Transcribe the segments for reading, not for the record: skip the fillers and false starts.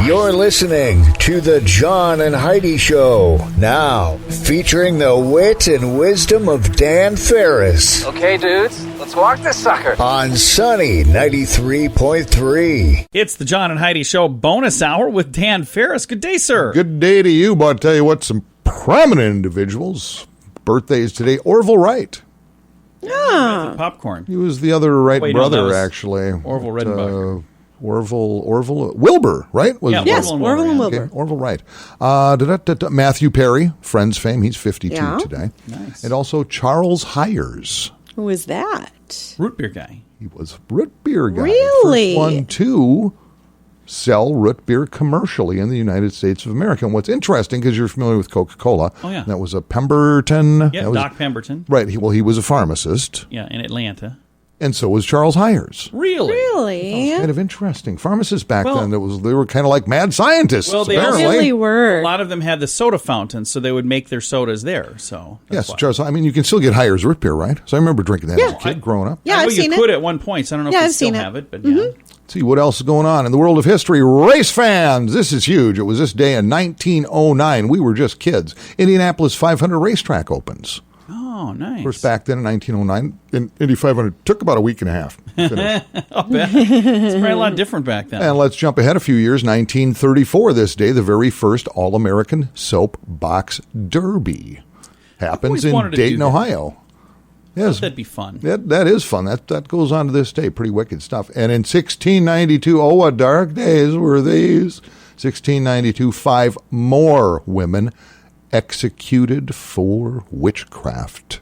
You're listening to the John and Heidi Show, now featuring the wit and wisdom of Dan Farris. Okay, dudes, let's walk this sucker. On Sunny 93.3. It's the John and Heidi Show bonus hour with Dan Farris. Good day, sir. Good day to you, but I'll tell you what, some prominent individuals. Birthdays today. Orville Wright. Yeah. Popcorn. He was the other Wright brother, actually. Orville Redenbacher. Orville, Wilbur, right? Yes, Orville and Wilbur. Okay, Orville Wright. Matthew Perry, Friends fame. He's 52 today. Nice. And also Charles Hires. Who is that? Root beer guy. He was a root beer guy. Really? First one to sell root beer commercially in the United States of America. And what's interesting, because you're familiar with Coca-Cola. Oh, yeah. That was a Pemberton. Yeah, Doc Pemberton. Right. He was a pharmacist. Yeah, in Atlanta. And so was Charles Hires. Really? Kind of interesting. Pharmacists back then, they were kind of like mad scientists. Well, they apparently. really were. A lot of them had the soda fountains, so they would make their sodas there. So yes, Charles. I mean, you can still get Hires root beer, right? So I remember drinking that as a kid growing up. Yeah, I know I've seen you could at one point, so I don't know if you still have it, but yeah. See what else is going on in the world of history. Race fans, this is huge. It was this day in 1909. We were just kids. Indianapolis 500 racetrack opens. Oh, nice. Of course, back then in 1909, in Indy 500 took about a week and a half. I'll bet. It's probably a lot different back then. And let's jump ahead a few years. 1934, this day, the very first All-American Soap Box Derby happens in Dayton, Ohio. Yes, that'd be fun. That is fun. That goes on to this day. Pretty wicked stuff. And in 1692, oh, what dark days were these? 1692, 5 more women executed for witchcraft.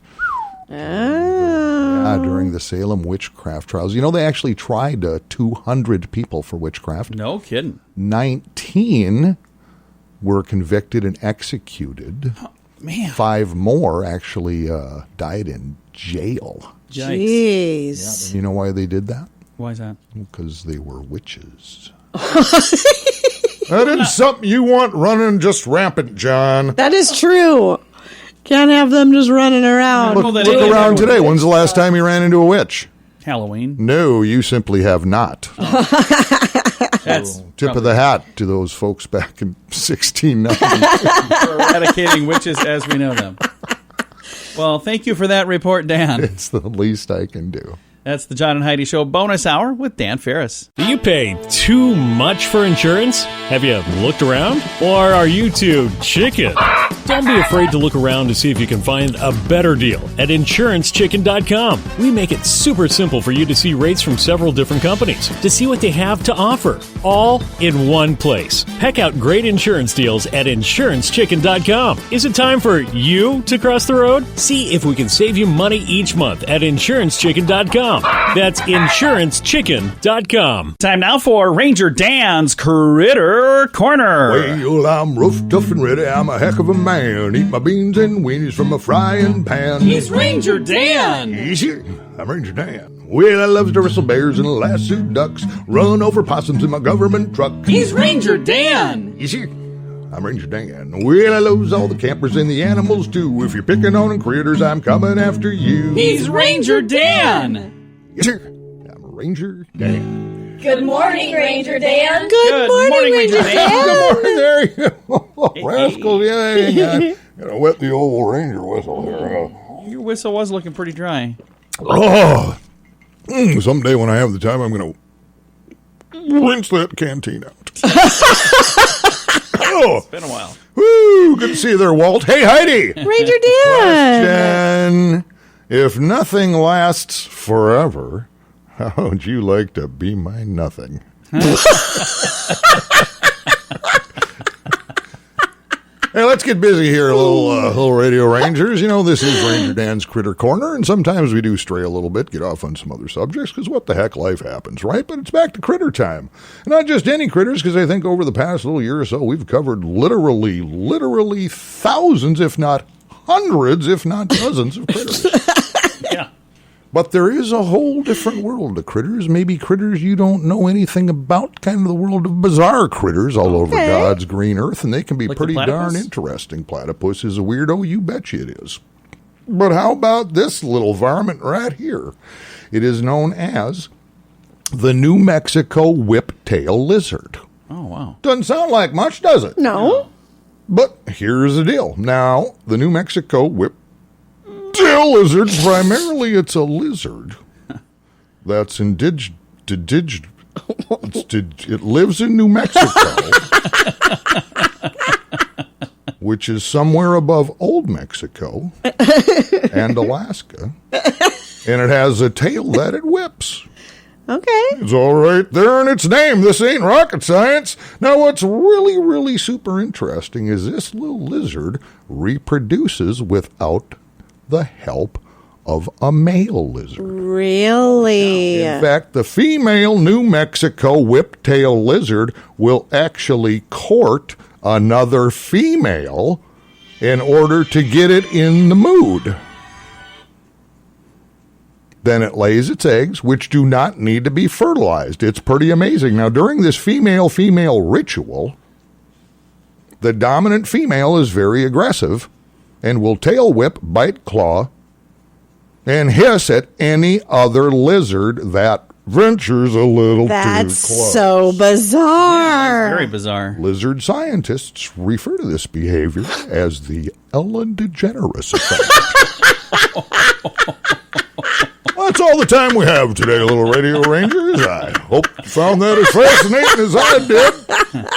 During the Salem witchcraft trials. You know, they actually tried 200 people for witchcraft. No kidding. 19 were convicted and executed. Oh, man. 5 more actually died in jail. Jeez. You know why they did that? Why is that? Because they were witches. That isn't something you want running just rampant, John. That is true. Can't have them just running around. Look around today. When's the last time you ran into a witch? Halloween. No, you simply have not. That's tip of the hat to those folks back in 1690. For eradicating witches as we know them. Well, thank you for that report, Dan. It's the least I can do. That's the John and Heidi Show bonus hour with Dan Farris. Do you pay too much for insurance? Have you looked around? Or are you too chicken? Don't be afraid to look around to see if you can find a better deal at InsuranceChicken.com. We make it super simple for you to see rates from several different companies, to see what they have to offer, all in one place. Peck out great insurance deals at InsuranceChicken.com. Is it time for you to cross the road? See if we can save you money each month at InsuranceChicken.com. That's InsuranceChicken.com. Time now for Ranger Dan's Critter Corner. Well, I'm rough, tough, and ready. I'm a heck of a man. Eat my beans and weenies from a frying pan. He's Ranger Dan. Easy. I'm Ranger Dan. Well, I loves to wrestle bears and lasso ducks, run over possums in my government truck. He's Ranger Dan. Easy. I'm Ranger Dan. Well, I loves all the campers and the animals, too. If you're picking on critters, I'm coming after you. He's Ranger Dan. Yes, sir. I'm Ranger Dan. Good morning, Ranger Dan. Good morning, Ranger Dan. Good morning, there you go. Rascals, yeah. Gonna wet the old Ranger whistle there. Your whistle was looking pretty dry. Oh, someday when I have the time, I'm gonna rinse that canteen out. It's been a while. Woo, good to see you there, Walt. Hey, Heidi. Ranger Dan. Question: if nothing lasts forever, how would you like to be my nothing? Hey, let's get busy here, little radio rangers. You know, this is Ranger Dan's Critter Corner, and sometimes we do stray a little bit, get off on some other subjects, because what the heck, life happens, right? But it's back to critter time. And not just any critters, because I think over the past little year or so, we've covered literally thousands, if not hundreds, if not dozens of critters. Yeah. But there is a whole different world of critters, maybe critters you don't know anything about, kind of the world of bizarre critters all over God's green earth, and they can be like pretty darn interesting. Platypus is a weirdo, you betcha it is. But how about this little varmint right here? It is known as the New Mexico whiptail lizard. Oh, wow. Doesn't sound like much, does it? No. But here's the deal. Now, the New Mexico whiptail lizard, primarily it's a lizard that's it lives in New Mexico, which is somewhere above Old Mexico and Alaska, and it has a tail that it whips. Okay. It's all right there in its name. This ain't rocket science. Now, what's really, really super interesting is this little lizard reproduces without the help of a male lizard. Really? In fact, the female New Mexico whiptail lizard will actually court another female in order to get it in the mood. Then it lays its eggs, which do not need to be fertilized. It's pretty amazing. Now, during this female-female ritual, the dominant female is very aggressive and will tail whip, bite, claw, and hiss at any other lizard that ventures a little That's too close. so bizarre. Very bizarre. Lizard scientists refer to this behavior as the Ellen DeGeneres effect. Well, that's all the time we have today, little Radio Rangers. I hope you found that as fascinating as I did.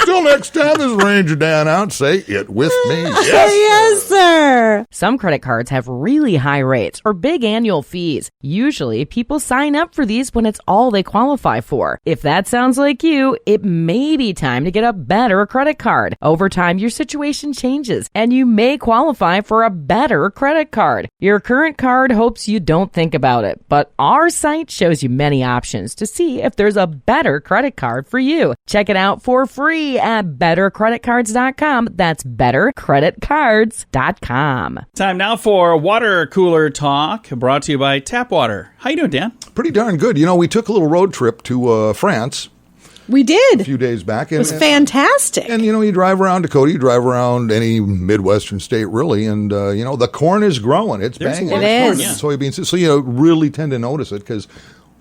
Till next time, this is Ranger Dan out. Say it with me. Yes, Yes, sir. Some credit cards have really high rates or big annual fees. Usually, people sign up for these when it's all they qualify for. If that sounds like you, it may be time to get a better credit card. Over time, your situation changes, and you may qualify for a better credit card. Your current card hopes you don't think about it, but our site shows you many options to see if there's a better credit card for you. Check it out for free at bettercreditcards.com. That's bettercreditcards.com. Time now for water cooler talk, brought to you by Tap Water. How you doing, Dan? pretty darn good. You know, we took a little road trip to France We did. a few days back. It was fantastic. And, you know, you drive around Dakota, you drive around any Midwestern state, really, and, you know, the corn is growing. It's banging. It is. And soybeans. So, you know, really tend to notice it because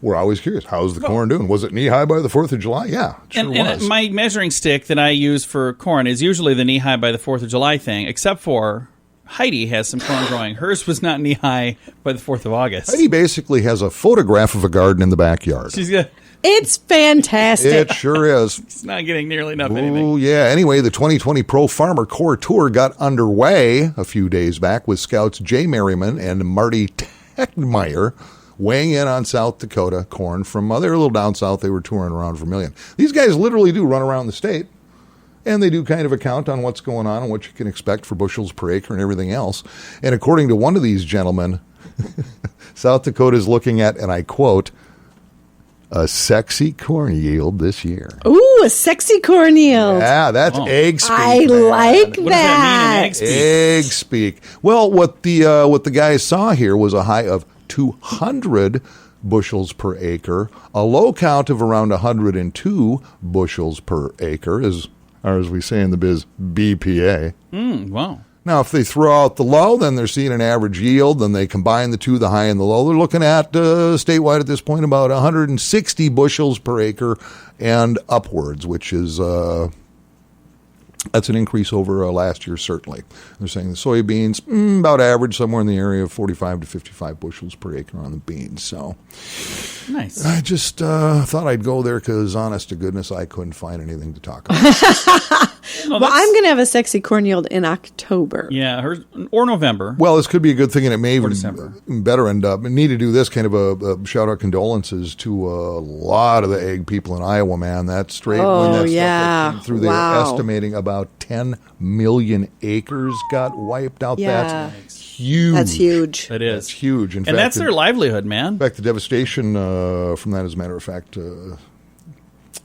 we're always curious. How's the corn doing? Was it knee-high by the 4th of July? Yeah, it sure was. And my measuring stick that I use for corn is usually the knee-high by the 4th of July thing, except for Heidi has some corn growing. Hers was not knee-high by the 4th of August. Heidi basically has a photograph of a garden in the backyard. She's got... It's fantastic. It sure is. It's not getting nearly enough anything. Oh, yeah. Anyway, the 2020 Pro Farmer Corps Tour got underway a few days back with Scouts Jay Merriman and Marty Techmeyer weighing in on South Dakota corn from, they were a little down south. They were touring around Vermilion. These guys literally do run around the state, and they do kind of a count on what's going on and what you can expect for bushels per acre and everything else. And according to one of these gentlemen, South Dakota is looking at, and I quote, a sexy corn yield this year. Ooh, a sexy corn yield. Yeah, that's egg speak. I like that. What does that mean in egg speak? Egg speak. Well, what the guys saw here was a high of 200 bushels per acre, a low count of around 102 bushels per acre, or as we say in the biz, BPA. Wow. Now, if they throw out the low, then they're seeing an average yield. Then they combine the two, the high and the low. They're looking at, statewide at this point, about 160 bushels per acre and upwards, which is that's an increase over last year, certainly. They're saying the soybeans, about average, somewhere in the area of 45 to 55 bushels per acre on the beans. So Nice. I just thought I'd go there because, honest to goodness, I couldn't find anything to talk about. Well, I'm going to have a sexy corn yield in October. Yeah, hers, or November. Well, this could be a good thing, and it may even December. better end up. We need to do this kind of a shout-out condolences to a lot of the egg people in Iowa, man. That's straight. Oh, when that yeah. stuff came through, they were estimating about 10 million acres got wiped out. Yeah. That's huge. That's huge. It is. That's huge. In And fact, that's their livelihood, man. In fact, the devastation from that, as a matter of fact,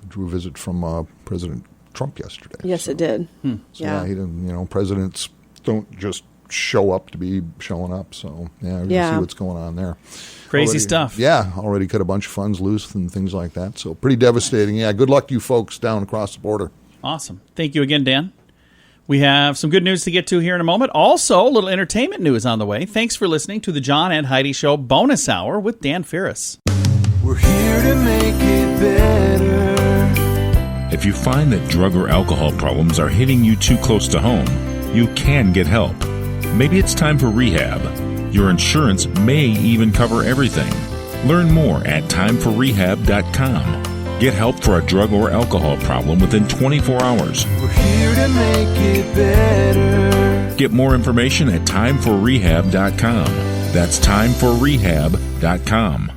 drew a visit from President Trump yesterday. Yes, it did. So, yeah, he didn't. You know, presidents don't just show up to be showing up. So, yeah, we're gonna see what's going on there. Crazy stuff. Yeah, already cut a bunch of funds loose and things like that. So, pretty devastating. Yeah, good luck to you folks down across the border. Awesome. Thank you again, Dan. We have some good news to get to here in a moment. Also, a little entertainment news on the way. Thanks for listening to the John and Heidi Show bonus hour with Dan Farris. We're here to make it better. If If you find that drug or alcohol problems are hitting you too close to home, you can get help. Maybe it's time for rehab. Your insurance may even cover everything. Learn more at timeforrehab.com. Get help for a drug or alcohol problem within 24 hours. We're here to make it better. Get more information at timeforrehab.com. That's timeforrehab.com.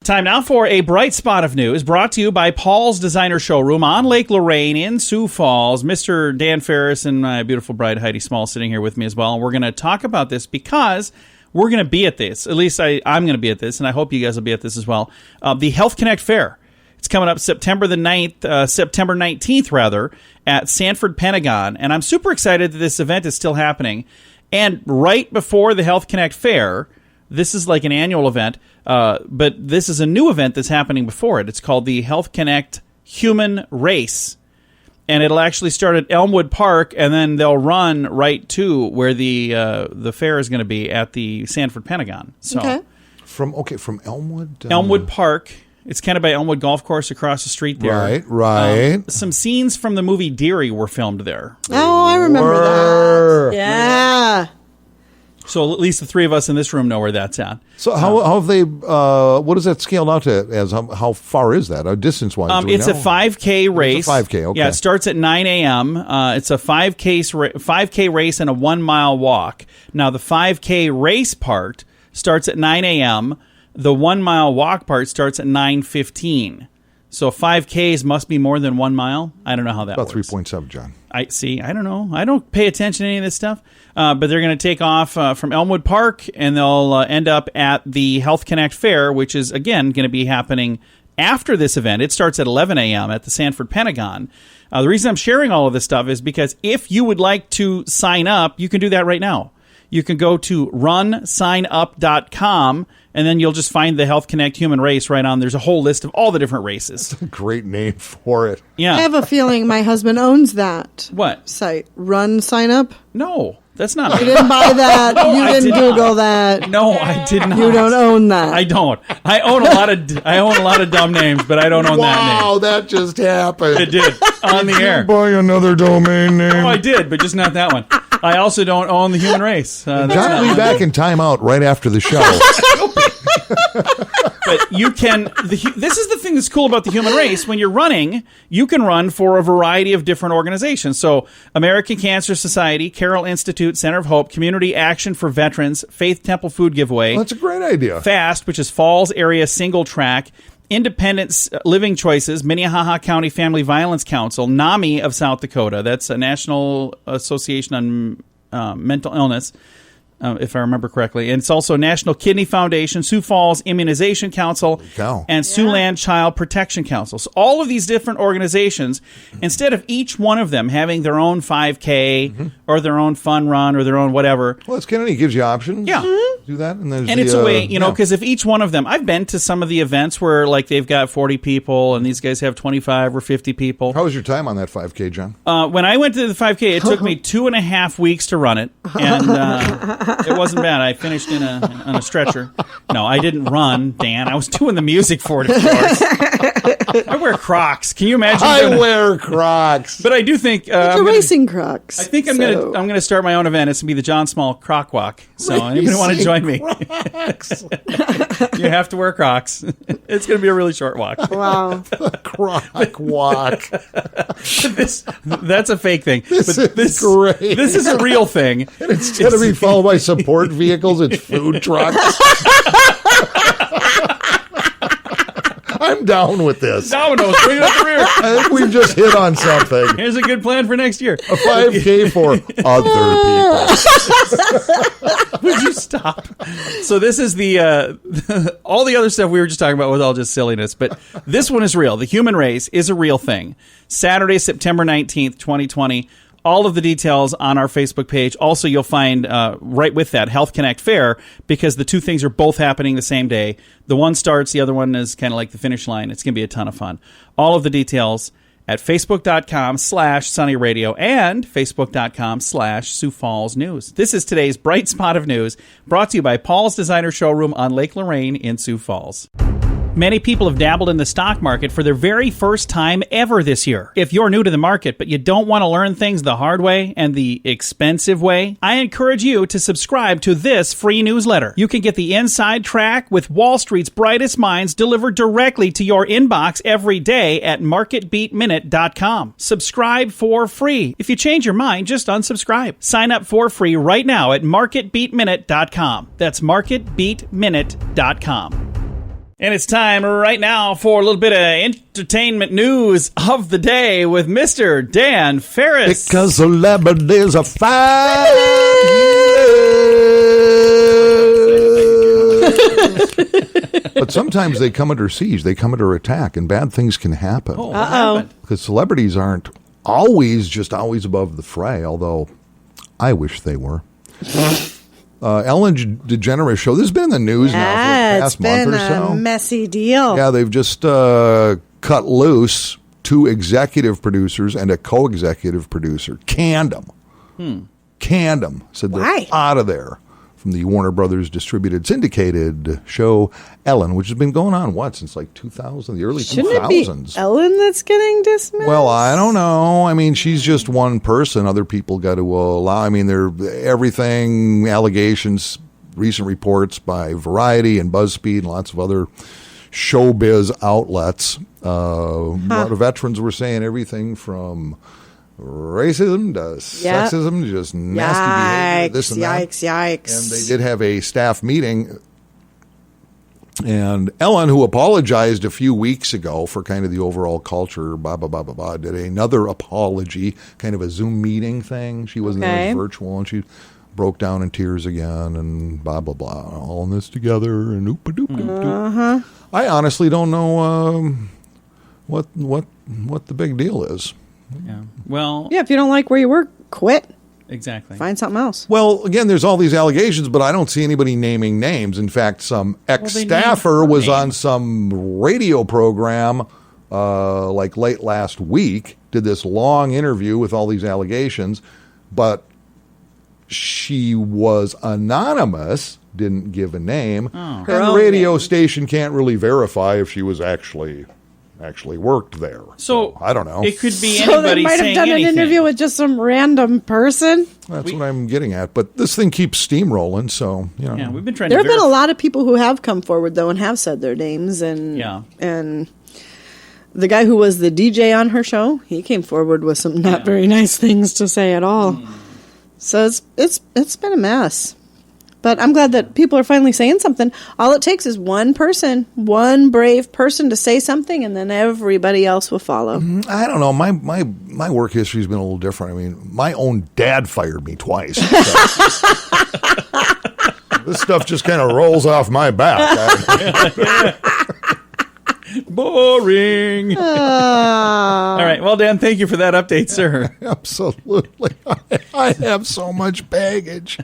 Time now for a bright spot of news brought to you by Paul's Designer Showroom on Lake Lorraine in Sioux Falls. Mr. Dan Farris and my beautiful bride Heidi Small sitting here with me as well. And we're going to talk about this because we're going to be at this. At least I'm going to be at this, and I hope you guys will be at this as well. The Health Connect Fair. It's coming up September 19th, at Sanford Pentagon. And I'm super excited that this event is still happening. And right before the Health Connect Fair, this is like an annual event, but this is a new event that's happening before it. It's called the Health Connect Human Race. And it'll actually start at Elmwood Park, and then they'll run right to where the fair is going to be at the Sanford Pentagon. So From Elmwood? Elmwood Park. It's kind of by Elmwood Golf Course across the street there. Right. Some scenes from the movie Deary were filmed there. Oh, I remember that. Yeah. So at least the three of us in this room know where that's at. So how have they, what is that scaled out to as? How far is that, distance-wise? It's a 5K race. It's a 5K, okay. Yeah, it starts at 9 a.m. It's a 5K race and a 1 mile walk. Now, the 5K race part starts at 9 a.m., the 1 mile walk part starts at 9:15. So 5Ks must be more than 1 mile. I don't know how that works. works. About 3.7, John. I don't know. I don't pay attention to any of this stuff. But they're going to take off from Elmwood Park, and they'll end up at the Health Connect Fair, which is, again, going to be happening after this event. It starts at 11 a.m. at the Sanford Pentagon. The reason I'm sharing all of this stuff is because if you would like to sign up, you can do that right now. You can go to runsignup.com, and then you'll just find the Health Connect Human Race right on. There's a whole list of all the different races. That's a great name for it. Yeah. I have a feeling my husband owns that site. Run Sign Up? No, that's not. You didn't buy that. No, you didn't Google that. No, I did not. You don't own that. I don't. I own a lot of dumb names, but I don't own that name. Wow, that just happened. It did on the air. Buy another domain name. Oh, I did, but just not that one. I also don't own the human race. John will be back in timeout right after the show. But you can. This is the thing that's cool about the human race. When you're running, you can run for a variety of different organizations. So, American Cancer Society, Carroll Institute, Center of Hope, Community Action for Veterans, Faith Temple Food Giveaway. Well, that's a great idea. FAST, which is Falls Area Single Track. Independent Living Choices, Minnehaha County Family Violence Council, NAMI of South Dakota. That's a National Association on Mental Illness, if I remember correctly. And it's also National Kidney Foundation, Sioux Falls Immunization Council, and Siouxland Child Protection Council. So all of these different organizations, instead of each one of them having their own 5K or their own fun run or their own whatever. Well, it's Kennedy gives you options. Yeah. Do that. And it's a way, because if each one of them, I've been to some of the events where like they've got 40 people and these guys have 25 or 50 people. How was your time on that 5K, John? When I went to the 5K, it took me 2.5 weeks to run it. And it wasn't bad. I finished on a stretcher. No, I didn't run, Dan. I was doing the music for it, of course. I wear Crocs. Can you imagine? I wear Crocs. But I do think racing Crocs. I think I'm gonna start my own event. It's gonna be the John Small Croc Walk. So anybody want to join me? You have to wear Crocs. It's gonna be a really short walk. Wow. Croc walk. That's a fake thing. This is great. This is a real thing. And instead of being followed by support vehicles, it's food trucks. I'm down with this. Dominoes, bring it up the rear. I think we've just hit on something. Here's a good plan for next year. A 5K for other people. Would you stop? So this is the all the other stuff we were just talking about was all just silliness, but this one is real. The human race is a real thing. Saturday, September 19th, 2020. All of the details on our Facebook page. Also, you'll find right with that Health Connect Fair, because the two things are both happening the same day. The one starts, the other one is kind of like the finish line. It's going to be a ton of fun. All of the details at facebook.com/Sunny Radio and facebook.com/Sioux Falls News. This is today's Bright Spot of News, brought to you by Paul's Designer Showroom on Lake Lorraine in Sioux Falls. Many people have dabbled in the stock market for their very first time ever this year. If you're new to the market but you don't want to learn things the hard way and the expensive way, I encourage you to subscribe to this free newsletter. You can get the inside track with Wall Street's brightest minds delivered directly to your inbox every day at marketbeatminute.com. Subscribe for free. If you change your mind, just unsubscribe. Sign up for free right now at marketbeatminute.com. That's marketbeatminute.com. And it's time right now for a little bit of entertainment news of the day with Mr. Dan Farris. Because celebrities are fine. But sometimes they come under siege, they come under attack, and bad things can happen. Uh-oh. Because celebrities aren't always above the fray, although I wish they were. Ellen DeGeneres Show. This has been in the news now for the past month or so. It's been a messy deal. Yeah, they've just cut loose 2 executive producers and a co-executive producer. Canned them. Canned them. Said they're out of there. From the Warner Brothers distributed syndicated show Ellen, which has been going on, since like 2000, the early 2000s. Shouldn't it be Ellen that's getting dismissed? Well, I don't know. I mean, she's just one person. Other people got to allow. I mean, everything, allegations, recent reports by Variety and BuzzFeed and lots of other showbiz outlets. A lot of veterans were saying everything from racism to sexism, just nasty behavior, this and that. Yikes. And they did have a staff meeting. And Ellen, who apologized a few weeks ago for kind of the overall culture, did another apology, kind of a Zoom meeting thing. She wasn't there, it was virtual, and she broke down in tears again, and blah, blah, blah, all in this together, and oop-a-doop-doop-doop. I honestly don't know what the big deal is. Yeah. Well, if you don't like where you work, quit. Exactly. Find something else. Well, again, there's all these allegations, but I don't see anybody naming names. In fact, some ex-staffer was on some radio program like late last week, did this long interview with all these allegations, but she was anonymous, didn't give a name, and the radio station can't really verify if she was actually worked there. So I don't know. It could be so anybody they might have done anything. an interview with just some random person. That's what I'm getting at. But this thing keeps steamrolling, so Yeah, we've been trying. There have been a lot of people who have come forward though and have said their names, and and the guy who was the DJ on her show, he came forward with some not very nice things to say at all. So it's been a mess. But I'm glad that people are finally saying something. All it takes is one person, one brave person to say something, and then everybody else will follow. I don't know. My work history has been a little different. I mean, my own dad fired me twice. So. This stuff just kind of rolls off my back. Boring. All right. Well, Dan, thank you for that update, sir. Absolutely. I have so much baggage.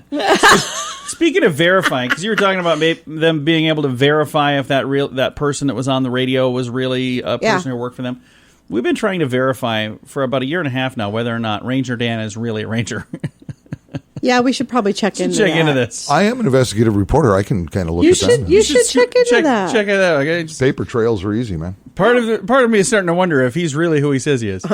Speaking of verifying, because you were talking about them being able to verify if that person that was on the radio was really a person who worked for them. We've been trying to verify for about a year and a half now whether or not Ranger Dan is really a ranger. Yeah, we should probably check into this. I am an investigative reporter. I can kind of look at that. You should check into that. Check it out. Okay? Paper trails are easy, man. Part of me is starting to wonder if he's really who he says he is.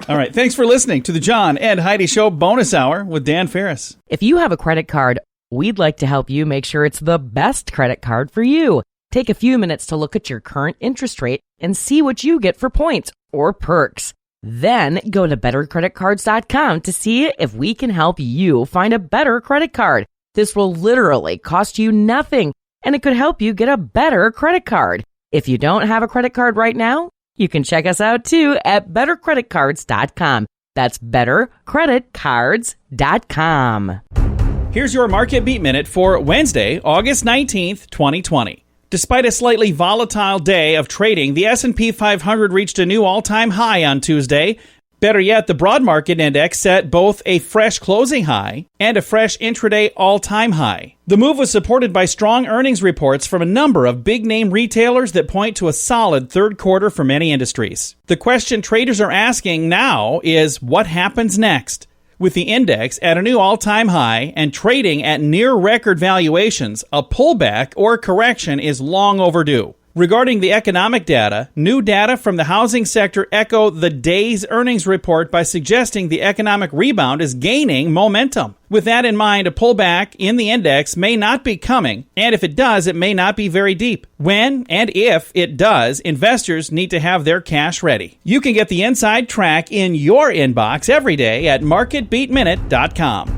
All right. Thanks for listening to the John and Heidi Show bonus hour with Dan Farris. If you have a credit card, we'd like to help you make sure it's the best credit card for you. Take a few minutes to look at your current interest rate and see what you get for points or perks. Then go to bettercreditcards.com to see if we can help you find a better credit card. This will literally cost you nothing, and it could help you get a better credit card. If you don't have a credit card right now, you can check us out too at bettercreditcards.com. That's bettercreditcards.com. Here's your Market Beat Minute for Wednesday, August 19th, 2020. Despite a slightly volatile day of trading, the S&P 500 reached a new all-time high on Tuesday. Better yet, the broad market index set both a fresh closing high and a fresh intraday all-time high. The move was supported by strong earnings reports from a number of big-name retailers that point to a solid third quarter for many industries. The question traders are asking now is, what happens next? With the index at a new all-time high and trading at near-record valuations, a pullback or correction is long overdue. Regarding the economic data, new data from the housing sector echo the day's earnings report by suggesting the economic rebound is gaining momentum. With that in mind, a pullback in the index may not be coming, and if it does, it may not be very deep. When and if it does, investors need to have their cash ready. You can get the inside track in your inbox every day at marketbeatminute.com.